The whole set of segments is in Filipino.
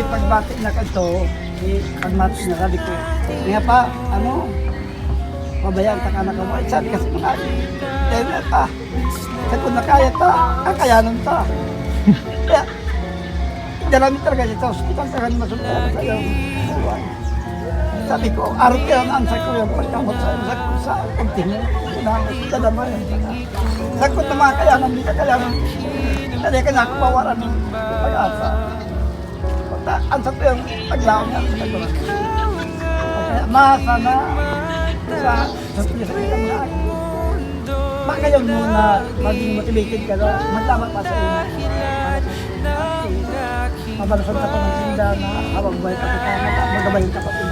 pagbati na kanto, pagbati na sabi ko, nga pa, pabayaan ka na mo. Sabi kasi mga, na ta, sa kung nakaya ta, kakayanan ta. Kaya, dalami talaga siya sa hospital, sa kanya masunod sa iyo. Sabi ko, araw kaya ang answer ko yung pagkamot sa kontinyo. Sa damay. Sa kung na mga kayanan, hindi ka kayanan. Hindi ka na ako bawaran ng pag-asa. Answer ko yung paglaon niya. Kaya masa na sa pagkakita mga ako. Baka yun muna maging motivated ka na magtama pa sa iyo. Mabalasan ka pa ng sinda na habang buhay ka pa magabayin ka pa ito.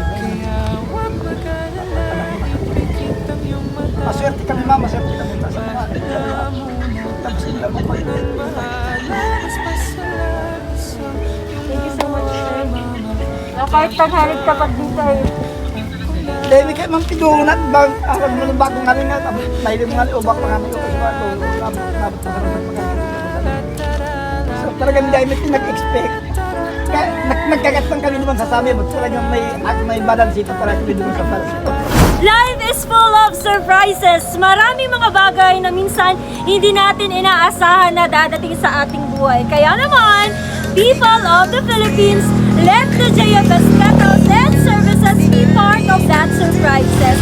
Maswerte kami mama, maswerte kami sa mga tapos nila mo pa. Thank you so much, sir. Kahit tanghalig ka pag dito eh. Dahil kayo mang tidungan bang alam mo ng bagong nga rin nga tapos dahil mo nga ubak pa kami kasi bago nabot pa kami so talagang dahil may nag-expect kaya nagkagat lang kami naman sa sabi mo talagang may balance ito para kami doon sa balance ito. Life is full of surprises. Maraming mga bagay na minsan hindi natin inaasahan na dadating sa ating buhay. Kaya naman, people of the Philippines, let the JFS Petals and Services be part of that surprises.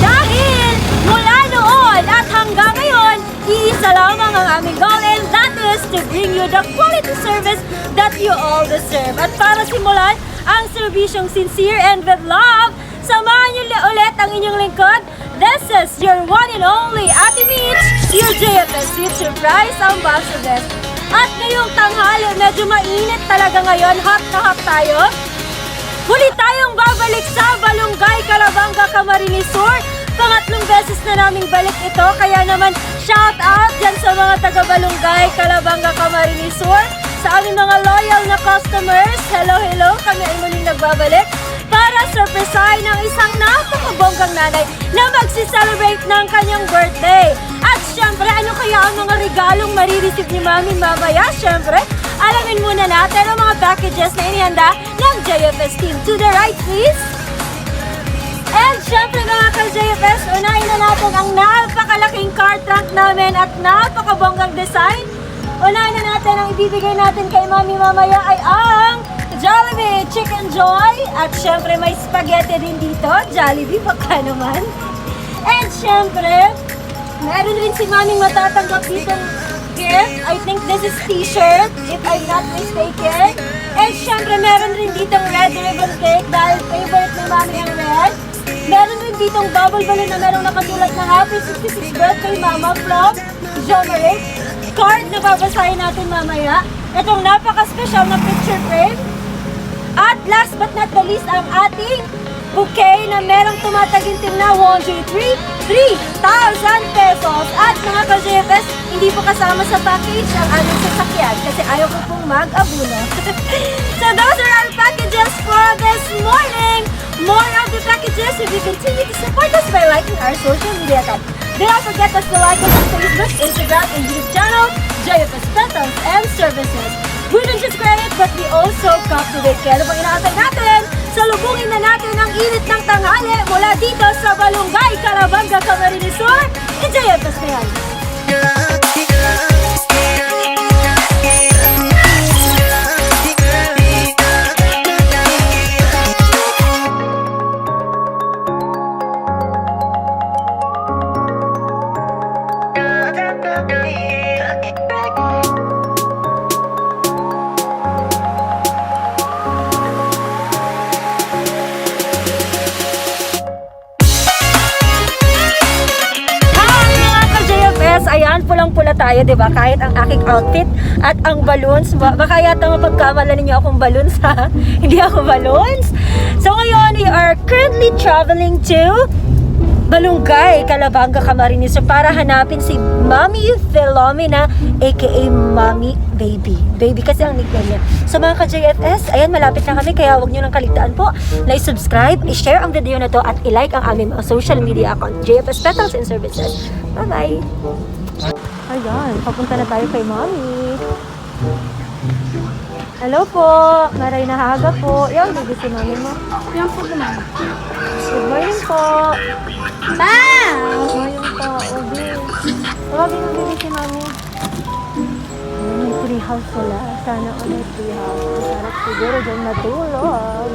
Dahil mula noon at hanggang ngayon, iisa lamang ang aming goal and that is to bring you the quality service that you all deserve. At para simulan ang serbisyong sincere and with love, samahan niyo ulit ang inyong lingkod. This is your one and only Ate Mitch, your JFS Sweet Surprise Ambassador. At ngayong tanghali, medyo mainit talaga ngayon, hot na hot tayo. Muli tayong babalik sa Balungay, Calabanga, Camarines Sur. Pangatlong beses na naming balik ito, kaya naman shout out dyan sa mga taga Balungay, Calabanga, Camarines Sur. Sa aming mga loyal na customers, hello, hello, kami ay muling nagbabalik para surprisein ng isang napakabonggang nanay na magsi-celebrate ng kanyang birthday. At syempre, ano kaya ang mga regalong marireceive ni Mami mamaya? Syempre, alamin muna natin ang mga packages na inihanda ng JFS team. To the right, please. And syempre mga ka-JFS, unahin na natin ang napakalaking car trunk namin at napakabonggang design. Unahin na natin ang ibibigay natin kay Mami mamaya ay ang Jollibee Chicken Joy. At syempre may spaghetti din dito. Jollibee, baka naman. And syempre, meron rin si Maming matatanggap ditong gift. I think this is t-shirt, if I'm not mistaken. And syempre, meron rin ditong red ribbon cake dahil favorite ni Mami ang red. Meron rin ditong bubble balloon na merong nakasulat na Happy 66th Birthday Mama from Jomeric. Card na babasahin natin mamaya. Itong napaka-special na picture frame. At last but not the least, ang ating bouquet na merong tumataginting na 1, 2, 3, 3,000 pesos. At mga ka-JFS, hindi po kasama sa package ang aming sasakyan kasi ayaw ko pong mag-abuno. So those are our packages for this morning. More of the packages if you continue to support us by liking our social media account. Do not forget us to like us on Facebook, Instagram, and YouTube channel, JFS Petals and Services. We don't just credit, but we also captivate. Kaya ano bang inaantay natin? Salubungin na natin ang init ng tanghali mula dito sa Balungay, Calabanga, Camarines Sur. JFS na yan. Ayan, pulang-pula tayo, di ba? Kahit ang aking outfit at ang balloons. Baka yata mapagkamalan ninyo akong balloons, ha? Hindi ako balloons. So ngayon, we are currently traveling to Balungay, Calabanga, Camarines Sur para hanapin si Mami Philomena, aka Mami Baby. Baby kasi ang nickname niya. So mga ka-JFS, ayan, malapit na kami, kaya huwag nyo nang kaligtaan po na i-subscribe, i-share ang video na to at i-like ang aming social media account, JFS Petals and Services. Bye-bye! Ayan, papunta na tayo kay Mami. Hello po, Maray Nahaga po. Yan, baby si mami mo. Yan po naman. Good morning po. Pa! Good morning po, Obi. Tawagin ng baby si mami. May tree house sila. Sana ulit tree house. Masarap siguro dyan matulog.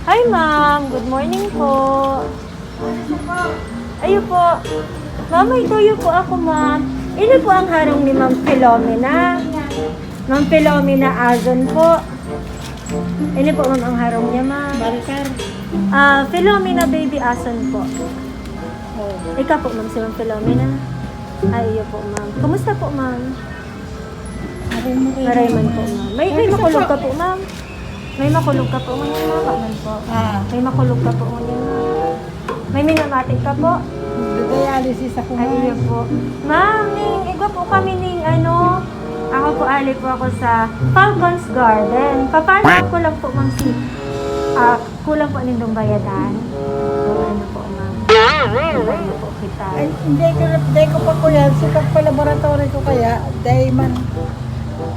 Hi ma'am, good morning po. Ayun po. Ma'am, may tuyo po ako ma'am. Ino po ang harong ni Ma'am Philomena. Ma'am Philomena Azon po. Ino po ma'am ang harong niya ma'am. Barikar. Philomena Baby Azon po. Ikaw po ma'am si Ma'am Philomena. Ay, iyo po ma'am. Kumusta po ma'am? Marayman po ma'am. May makulog ka po ma'am. May makulog ka po ngayon ma'am. Po. May makulog ka po ngayon ma'am. May minamatik ka po. Dialysis ako. Ay, iyo po. Ma'am, igwa po kami ning ako po ali po ako sa Falcons Garden. Paano ko lang po ma'am si kulang po nindong bayadan. So, ano po ma'am? Ano po kita? Ay, hindi ko pa ko yan. Sikat pa laboratory ko kaya. Dahil man,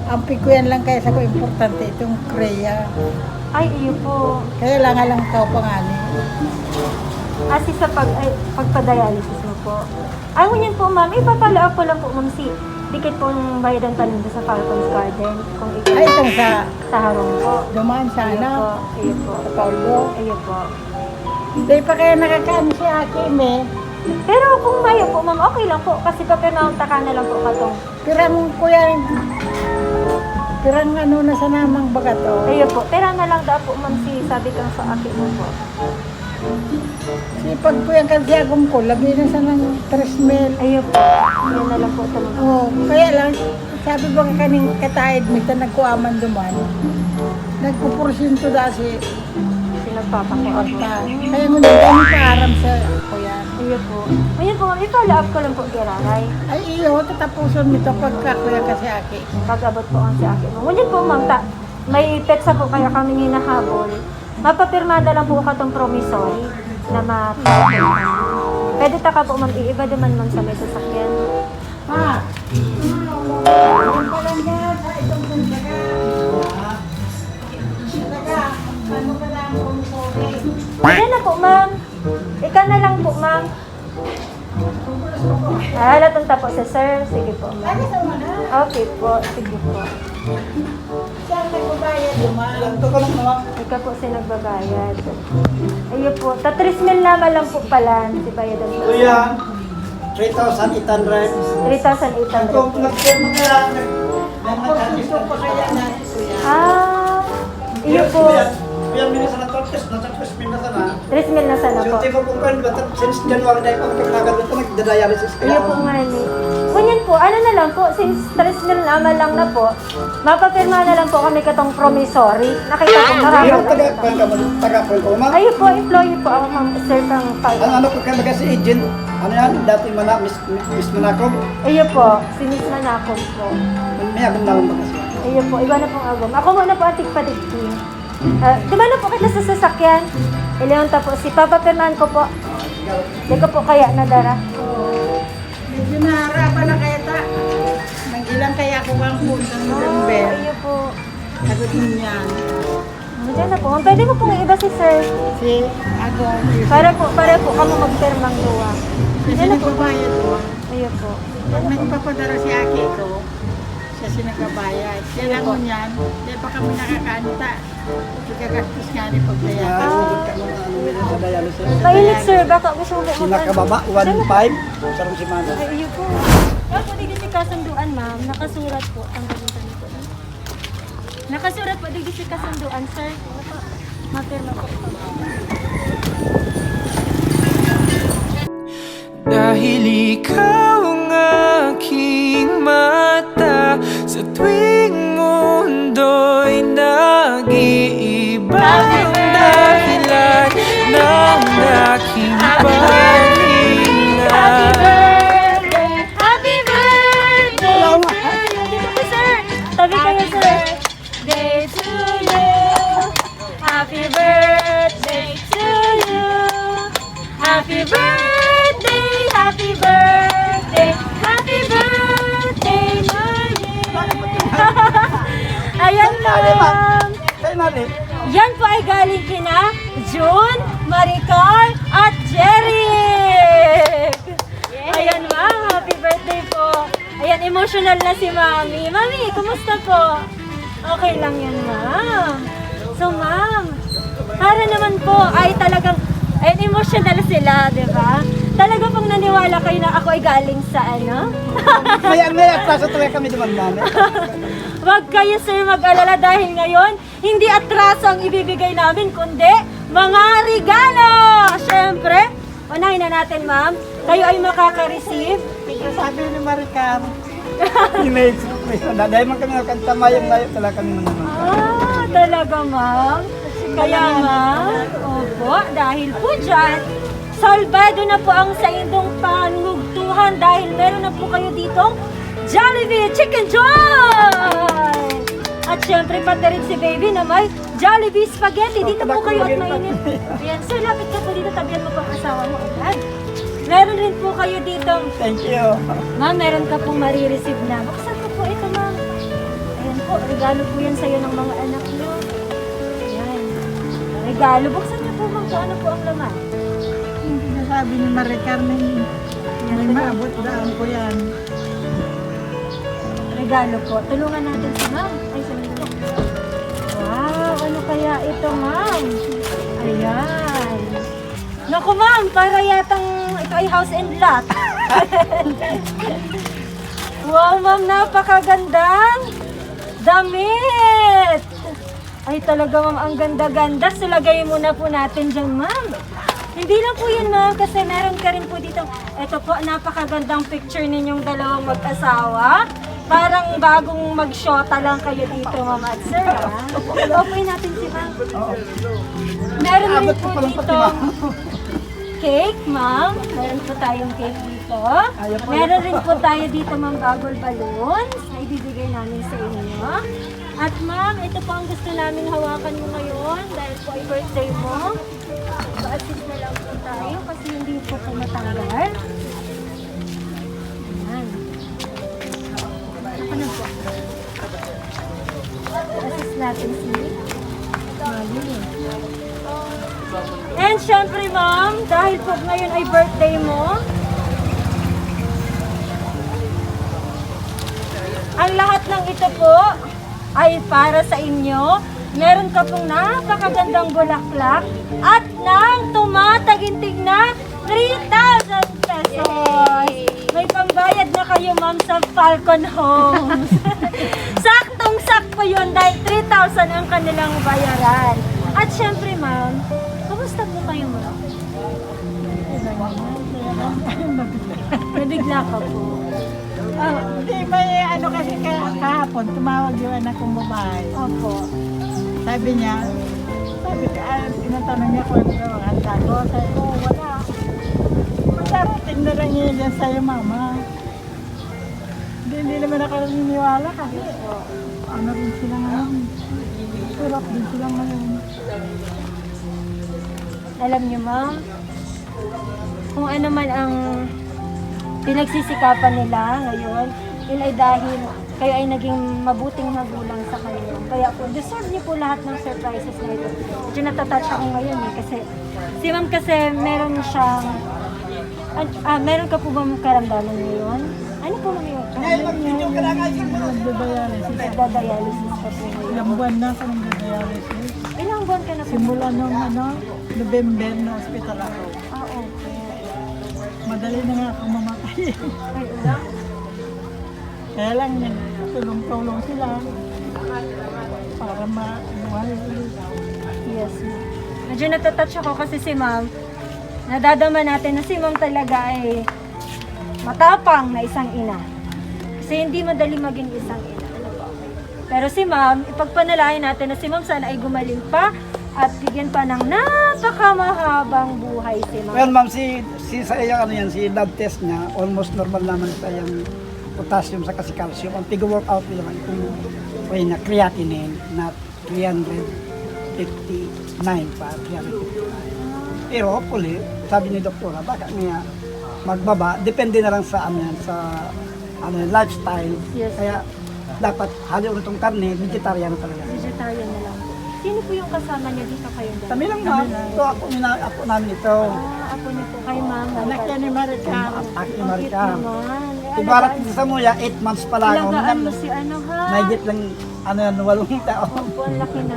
ampi ko yan lang kaya sa ko importante itong Kreya. Ay, iyo po. Kaya lang ka pangani. Asi sa pagpa-dialysis mo po. Ay, ngunyan po ma'am, ipapala ko lang po ma'am si dikit pong bayadan pa nito sa Falcons Garden. Kung ikaw Ay, itong sa harong po. dumaan Iyo sana. po. Iyo po. Sa Paulo. Iyo po. Hindi pa kaya nakakaan si Akim eh. Pero kung mayo po ma'am, okay lang po. Kasi papinaunta na lang po katong. Pirang ano na sa namang bagato. Iyo po. Tira na lang daw po ma'am si sabi kang sa akin mo po. Sipag po yung kansiyagom ko, labi na sa ng 3,000. Iyo po. Yan na lang po ito ma'am. Oo, kaya lang, sabi ba kaning kataid mita nagkuaman duman, nagpuporsinto da si Sinagpapakuha po. Orta. Kaya ngunit kami paaram sa ako yan. Iyo po. Ngayon po ma'am, i-follow up ko lang po giraray. Ay iyo, tatapuson nito pagkakuya kasi aki. Pag-abot po ang sa akin. Ngunit po ma'am, may petsa po kaya kami hinahabol. Mapapirmada lang po katong promissory na mapapirma. Pwede ta ka po ma'am, iiba naman ma'am sa may sasakyan. Ha? Ano pa lang yan? Itong sundaga. Sundaga, ano ka lang kung sorry? Ayan na po ma'am. Ika na lang po ma'am. Halatong tapo sa sir. Sige po ma'am. Ano sa mga? Okay po. Sige po. Saan nagbabayad duman? Ilang to ka lang naman. Ika po si nagbabayad. Ayun po. 3,000 naman lang po pala. Si bayadan po. Kuya, 3,800. 3,800 Kung po. nag-firma ka lang, Gusto ko kaya natin kuya. Iyo po. Kuya, minasa na torques, nasa torques, minasa na. 3,000 na sana po. So, tipo kung kan, since January na ipang pagkagal ito, nagda-dialysis ka. Iyo po nga ni. Kunyan po, ano na lang po, since 3,000 naman lang na po, mapapirma na lang po kami katong promissory. Nakita ko Yung marami. taga-pon ko, ma'am. Ayun po, employee po ako, ma'am, sir, kang Ang ano ko kaya si agent, ano yan, dati Miss Manakog, Ayun po, si Miss Manakon po. may agam na lang ba kasi? Ayun po, iba na pong agom. Ako muna po ang tigpatigting. Di ba na po kita sa sasakyan? Ileon po, si papapirmahan ko po. Di ko po kaya nadara. Medyo naharapan na kaya ta. Nang-ilang kaya ako kang punta ng November. Ayun po. Sagot mo yan. Diyan na po. Pwede mo pong iba si sir. Si Agong. Para po kamo magpirmang luwa. Kasi Diyan na po. nagbabayad ko. Ayun po. Pag nagpapadara si Aki ko, siya sinagabayad. Kaya lang mo yan, dahil pa kami nakakaanta. Pagkagastos nga ni pagdaya. Sugot ka muna, ano nila sa dialysis. Mainit sir, baka gusto mo po Sinakababa, 1.5, sarong si Mano. Ay, ayun po. Kaya po digit si kasunduan, ma'am. Nakasurat po. Ang gagawin nito. Nakasurat po digit si kasunduan, sir. Mapirma po. Dahil ikaw ang aking mata sa tuwing mundo'y nag-iiba ang dahilan ng aking pahinga. Happy birthday! Dito po, sir. Tabi kayo, sir. Day to you. Happy birthday to you. Happy birthday, happy birthday. dahil kina June, Maricar, at Jerry! Ayan ma'am, happy birthday po. Ayan, emotional na si Mami. Mami, kumusta po? Okay lang yan ma'am. So ma'am, para naman po ay talagang, ayan, emotional sila, di ba? Talaga pong naniwala kayo na ako ay galing sa ano? May atraso talaga kami duman. Huwag kayo sir mag-alala dahil ngayon, hindi atraso ang ibibigay namin, kundi mga regalo! Siyempre, unahin na natin ma'am, kayo ay makaka-receive. Ito sabi ni Maricar. Image surprise na. Dahil man kami nakanta mayong layo talaga kami naman. Talaga ma'am? Kaya ma'am, opo, dahil po dyan, salbado na po ang sa inyong panugtuhan dahil meron na po kayo ditong Jollibee Chicken Joy! At syempre, pati rin si baby na may Jollibee Spaghetti. Dito po kayo at mainit. Ayan, sir, lapit ka po dito. Tabihan mo pang asawa mo agad. Meron rin po kayo ditong, Thank you. ma'am, meron ka pong marireceive na. Buksan ko po ito, ma'am. Ayan po, regalo po yan sa'yo ng mga anak niyo. Ayan. Regalo. Buksan niyo po, ma'am, kung ano po ang laman. Hindi na sabi ni Maricar na may maabot daan ko yan. Regalo po. Tulungan natin si ma'am. Ay, salito. Wow, ano kaya ito, ma'am? Ayan. Naku, ma'am, para yatang ito ay house and lot. Wow, ma'am, napakagandang damit. Ay, talaga, ma'am, ang ganda-ganda. So, lagay muna po natin dyan, ma'am. Hindi lang po yun, ma'am, kasi meron ka rin po dito. Ito po, napakagandang picture ninyong dalawang mag-asawa. Parang bagong mag-shota lang kayo dito, ma'am at sir, ha? Okay natin si ma'am. Meron rin Abot po ko palang pati, dito ma'am. cake, ma'am. Meron po tayong cake dito. Meron rin po tayo dito, ma'am, bagol balloons na ibibigay namin sa inyo. At ma'am, ito po ang gusto namin hawakan mo ngayon dahil po ay birthday mo. Pa-assist na lang po tayo kasi hindi po po matanggal. Ayan. Ako na po. Assist natin si Mali. And syempre ma'am, dahil po ngayon ay birthday mo, ang lahat ng ito po ay para sa inyo. Meron ka pong napakagandang bulaklak at nang tumatagintig na 3,000 pesos. May pambayad na kayo ma'am sa Falcon Homes. Saktong-sakto yun dahil 3,000 ang kanilang bayaran. At syempre ma'am, kamusta po kayo ma'am? Nabigla ka po. Hindi, may ano kasi kahapon, tumawag yung anak kong babae. Opo. Sabi niya, tinatanong niya kung ano ang handa ko. Sabi ko, wala. Magdarating na lang yun yan sa'yo, mama. Hindi naman ako naniniwala kasi ano rin sila ngayon. Surap din sila ngayon. Alam niyo ma'am, kung ano man ang pinagsisikapan nila ngayon, yun ay dahil kayo ay naging mabuting magulang sa kanila. Kaya po, deserve niyo po lahat ng surprises na ito. Medyo natatouch ako ngayon eh, kasi si ma'am kasi meron siyang, meron ka po ba karamdaman ngayon? Ano po mga yun? Nagda-dialysis ka po ngayon. Ilang buwan na ako nag-dialysis. Ilang buwan ka na po? Simula nung November na hospital ako. Okay. Madali na nga ako mamatay. Ay, ulang. Kaya lang tulong-tulong sila para mabuhay ulit. Yes, ma'am. Medyo natatouch ako kasi si ma'am, nadadama natin na si ma'am talaga ay matapang na isang ina. Kasi hindi madali maging isang ina. Ano po? Pero si ma'am, ipagpanalangin natin na si ma'am sana ay gumaling pa at bigyan pa ng napakamahabang buhay si ma'am. Well, ma'am, si sa iyang ano yan, si lab test niya, almost normal naman sa iyang potassium sa kasi calcium. Ang pig-workout nila kung way na creatinine na 359 pa, 359. Pero hopefully, sabi ni doktora, baka nga magbaba, depende na lang sa ano yan, sa ano, lifestyle. Yes. Kaya dapat hali ulit itong karne, vegetarian na talaga. Vegetarian na lang. Sino po yung kasama niya dito kayong dalawa? Kami lang ma'am. Ito ako namin ito. Ako na po kay ma'am. Anak yan ni Maricar. Ako Ang cute Marika. naman. Ibarat din sa muya, 8 months pa lang. Alagaan mo si ano ha? Mahigit lang, ano yan, 8 taon. Opo, ang laki na.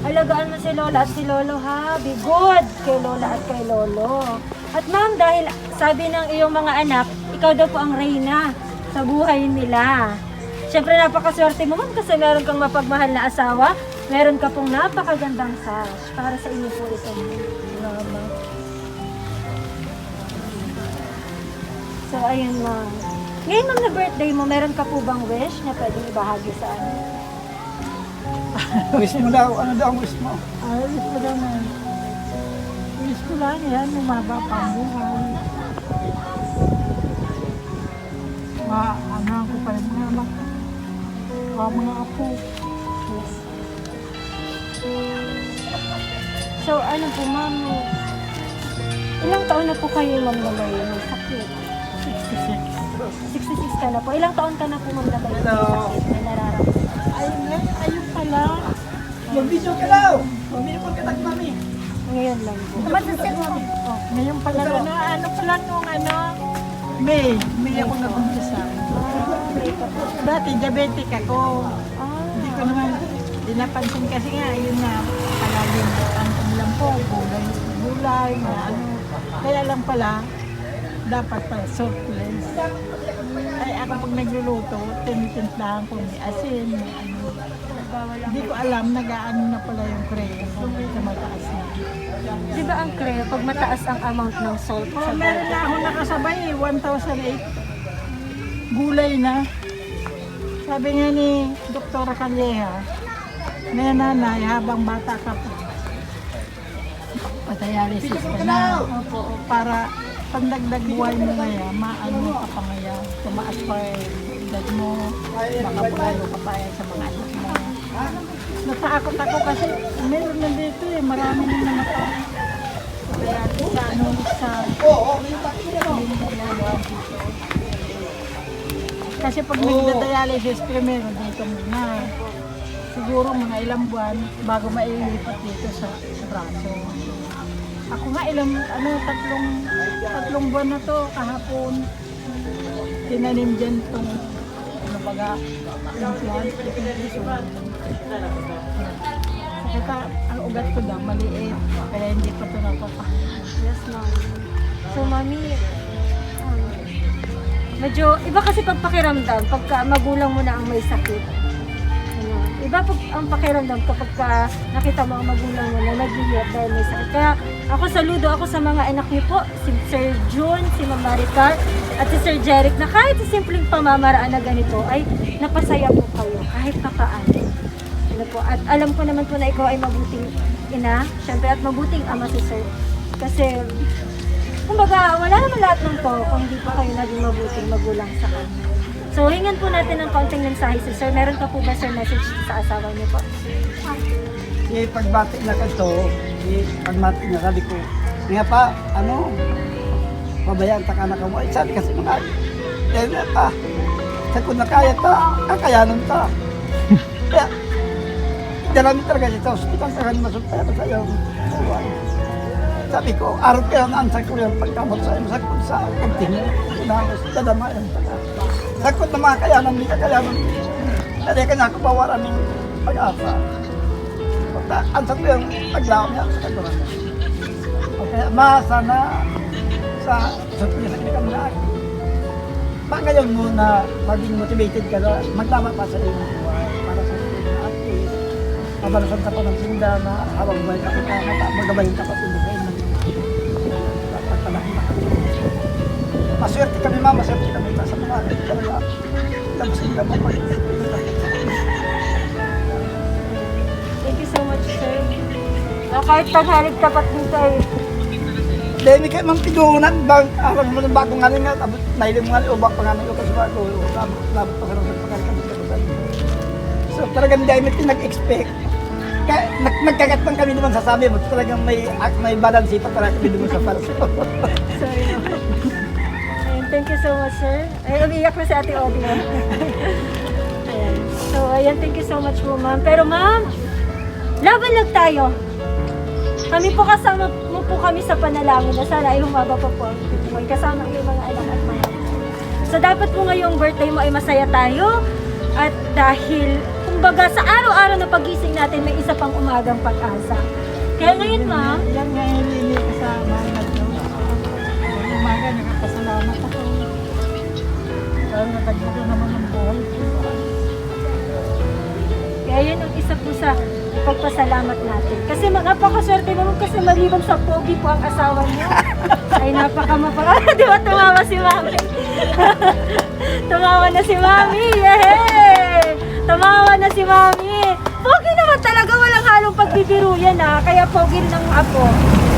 Alagaan mo si Lola at si Lolo ha. Be good kay Lola at kay Lolo. At ma'am, dahil sabi ng iyong mga anak, ikaw daw po ang reyna sa buhay nila. Siyempre napakaswerte mo ma'am kasi meron kang mapagmahal na asawa. Meron ka pong napakagandang sash. Para sa inyo po ito. Salamat. So, ayun ma'am. Ngayon ma'am na birthday mo, meron ka po bang wish na pwedeng ibahagi sa amin? Wish mo daw, ano daw ang wish mo? Ay, wish ko lang yan. Wish ko lang yan, umaba pa ang buhay. Ano ko pa rin mga anak. Mga apo. So, ano po ma'am, ilang taon na po kayo ma'am na may sakit? 66. 66 ka na po. Ilang taon ka na po ma'am na may Hello. sakit? May nararamdaman? Ayun pala. Mag-video ka daw! Mag-video ka tag mami. Ngayon lang po. Ngayon pala ano pala nung May ako nag-umpisa. Dati diabetic ako. Hindi ko naman dinapansin kasi nga, yun nga, palagi ang ulam po, gulay, na ano. Kaya lang pala, dapat pa surplus. Ay ako pag nagluluto, tinitimplahan ko may asin, may ano. Hindi ko alam, nag-aano na pala yung creo sa mataas na. Di ba ang creo, pag mataas ang amount ng salt sa Meron na ako nakasabay, 1,008 gulay na. Sabi nga ni Dr. Calleja, na nanay, habang bata ka pa, padialysis ka na. Opo, para pandagdag buhay mo ngayon, maano ka pa ngayon, tumaas pa yung edad mo, baka bulalo ka pa sa mga anak mo. Natakot ako kasi meron na dito marami na namatay. Kaya sa kasi pag nagda-dialysis, primero dito muna. Siguro mga ilang buwan bago mailipat dito sa braso. Ako nga tatlong buwan na to kahapon. Tinanim dyan itong implant. Saka ang ugat ko daw maliit, kaya hindi pa ito napapahal. Yes, ma'am. So, mami, medyo, iba kasi pag pakiramdam, pagka magulang mo na ang may sakit. Ano, iba pag ang pakiramdam kapag nakita mo ang magulang mo na naghihirap dahil may sakit. Kaya ako saludo ako sa mga anak niyo po, si Sir June, si Ma'am Maricar, at si Sir Jeric, na kahit sa simpleng pamamaraan na ganito, ay napasaya po kayo kahit papaano. Ano po, at alam ko naman po na ikaw ay mabuting ina, syempre, at mabuting ama si Sir. Kasi, kumbaga, wala naman lahat ng to kung hindi pa kayo naging mabuting magulang sa kanya. So, hingan po natin ng kaunting mensahe si Sir. Meron ka po ba, Sir, message sa asawa niyo po? Pagbati na ka ito, pagmati na sabi ko, nga pa, pabayaan ta ka na kamo. Sabi kasi mga, na ta, sa kung nakaya ta, kakayanan ta. Kaya, dalami talaga siya sa hospital, sa kanya masultaya pa sa iyo. Sabi ko, araw kaya ang answer ko yung pagkamot sa iyo, sakot sa pagtingin, sinangos, dadamayan ta ka. Sakot na mga kayanan, hindi kakayanan. Kaya kanya ako bawaran ng pag-asa. Answer ko yung paglaw niya sa katuran niya. Okay, sana sa surprise na kami na baka ngayon muna maging motivated ka na maglama pa sa iyong buhay para sa iyong at least mabalasan sa panagsinda na habang buhay ka magabayin ka pa sa buhay na pagpalahin na kami. Maswerte kami maswerte kami sa mga talaga tapos hindi mo pag Thank you so much, Sir. Kahit taghalig tapat dito ay dahil kayo mang pigunan, alam mo ng bagong ngayon nga, nailim nga ubak pa nga ng lukas bago, labot pa sa pagkakalit. So talagang dahil may pinag-expect. Nagkagat lang kami naman sa sabi mo, talagang may balance pa talaga kami naman sa parso. sorry naman. Ayun, thank you so much, Sir. Ay, umiyak na si Ate Odi. Ayan. So, ayan, thank you so much po, ma'am. Pero ma'am, laban lang tayo. Kami po kasama mo po kami sa panalangin na sana ay humaba pa po ang buhay kasama ang iyong mga anak at mga anak. So dapat po ngayong birthday mo ay masaya tayo at dahil kumbaga sa araw-araw na pagising natin may isa pang umagang pag-asa. Kaya ngayon ma'am, Yan nga hindi kasama. Umaga, nakapasalamat ako. Dahil natagpuan naman ang buhay ko. kaya yun ang isa po sa pagpasalamat natin. Kasi napakaswerte naman kasi maliban sa pogi po ang asawa niyo. Ay napakamapaka. Di ba tumawa si Mami? Tumawa na si Mami. Yehey! Tumawa na si Mami. Pogi naman talaga. Walang halong pagbibiro yan Kaya pogi rin ang apo.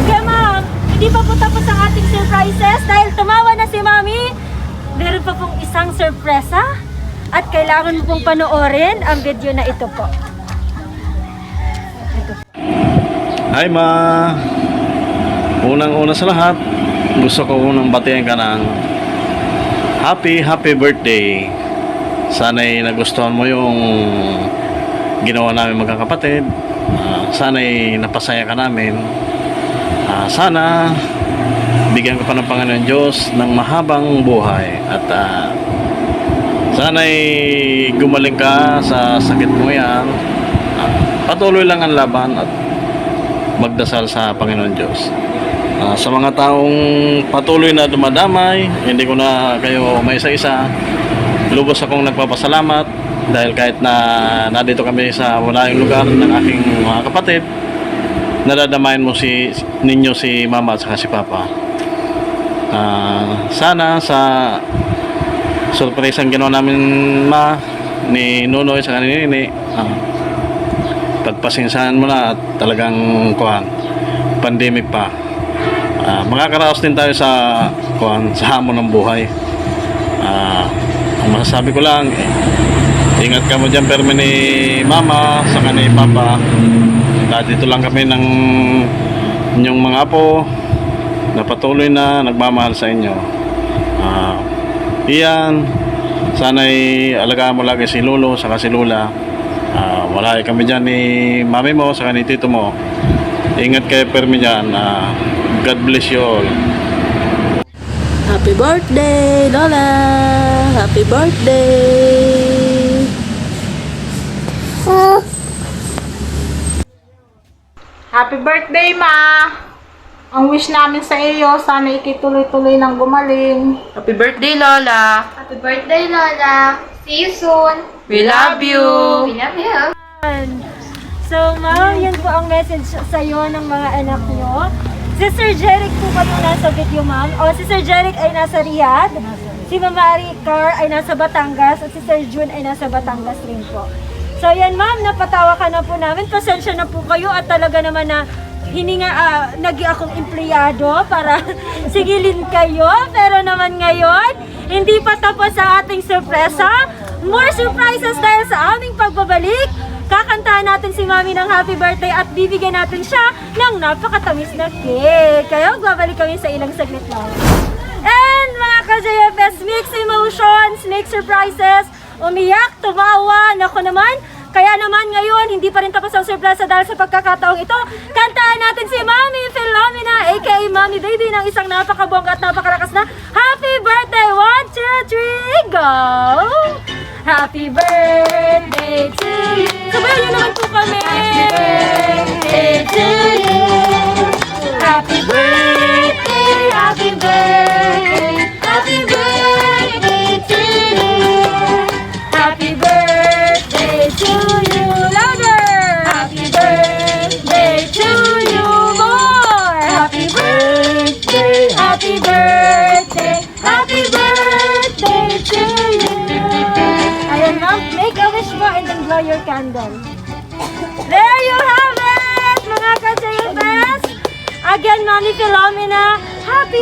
Kaya ma'am, hindi pa po tapos ang ating surprises dahil tumawa na si Mami. Meron pa pong isang sorpresa at kailangan mo pong panoorin ang video na ito po. Hi Ma! Unang-una sa lahat, gusto ko unang batiyan ka ng happy birthday. Sana'y nagustuhan mo yung ginawa namin magkakapatid. Sana'y napasaya ka namin. Sana bigyan ko pa ng Panginoon Diyos ng mahabang buhay at sana'y gumaling ka sa sakit mo yan. Patuloy lang ang laban at magdasal sa Panginoon Diyos. Sa mga taong patuloy na dumadamay, hindi ko na kayo may isa-isa. Lubos akong nagpapasalamat dahil kahit na nandito kami sa malayong lugar ng aking mga kapatid, nadadamayan mo ninyo si Mama at saka si Papa. Sana sa surprise ang ginawa namin ni Nunoy sa ni Nini, pagpasinsahan mo na at talagang pandemic pa. Makakaraos din tayo sa hamon ng buhay. Ang masasabi ko lang, ingat ka mo dyan perme ni Mama sa ni Papa. Dito lang kami ng inyong mga apo na patuloy na nagmamahal sa inyo. Iyan, sana'y alagaan mo lagi si Lolo saka si Lola. Wala kami dyan ni Mami mo saka ni Tito mo. Ingat kayo permi dyan. God bless you all. Happy birthday, Lola! Happy birthday! Happy birthday, Ma! Ang wish namin sa iyo, sana ikituloy-tuloy ng gumaling. Happy birthday, Lola! Happy birthday, Lola! See you soon! We love you! We love you! So ma'am, yun po ang message sa iyo ng mga anak nyo. Si Sir Jeric po ba yung nasa video ma'am? O si Sir Jeric ay nasa Riyadh, si Mama Ricar ay nasa Batangas, at si Sir June ay nasa Batangas rin po. So yan ma'am, napatawa ka na po namin. Pasensya na po kayo at talaga naman na nagi akong empleyado para sigilin kayo. Pero naman ngayon, hindi pa tapos sa ating sorpresa. More surprises dahil sa aming pagbabalik. Kakantahan natin si Mami ng happy birthday at bibigyan natin siya ng napakatamis na cake. Kaya babalik kami sa ilang saglit lang. And mga ka-JFS, mixed emotions, mixed surprises, umiyak, tumawa, nako naman. Kaya naman ngayon, hindi pa rin tapos ang surpresa dahil sa pagkakataong ito. Kantahan natin si Mami Philomena, aka Mami Baby, ng isang napakabongga at napakalakas na happy birthday! 1, 2, 3, go! Happy birthday to you! Sabayan niyo naman po kami! Happy birthday to you! Happy birthday! Happy birthday! Happy birthday to you! Happy birthday to you! Louder! Happy birthday to you! More! Happy birthday! Happy birthday! Happy birthday to you! Ayan ma'am, make a wish mo and then blow your candle. There you have it! Mga ka-JFS! Again, Mami Philomena, happy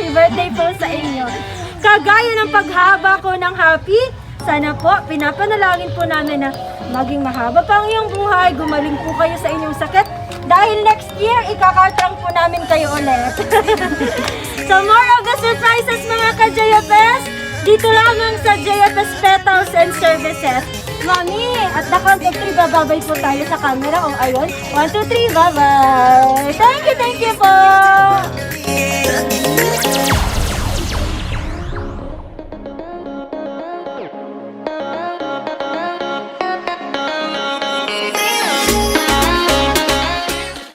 birthday po sa inyo. Kagaya ng paghaba ko ng happy, sana po, pinapanalangin po namin na maging mahaba pa ang iyong buhay, gumaling po kayo sa inyong sakit, dahil next year, ikakartrang po namin kayo ulit. So more of the surprises mga ka-JFS, dito lamang sa JFS Petals and Services. Mami, at the count of 3, bababay po tayo sa camera. O, ayun. 1, 2, 3, bye-bye. Thank you po.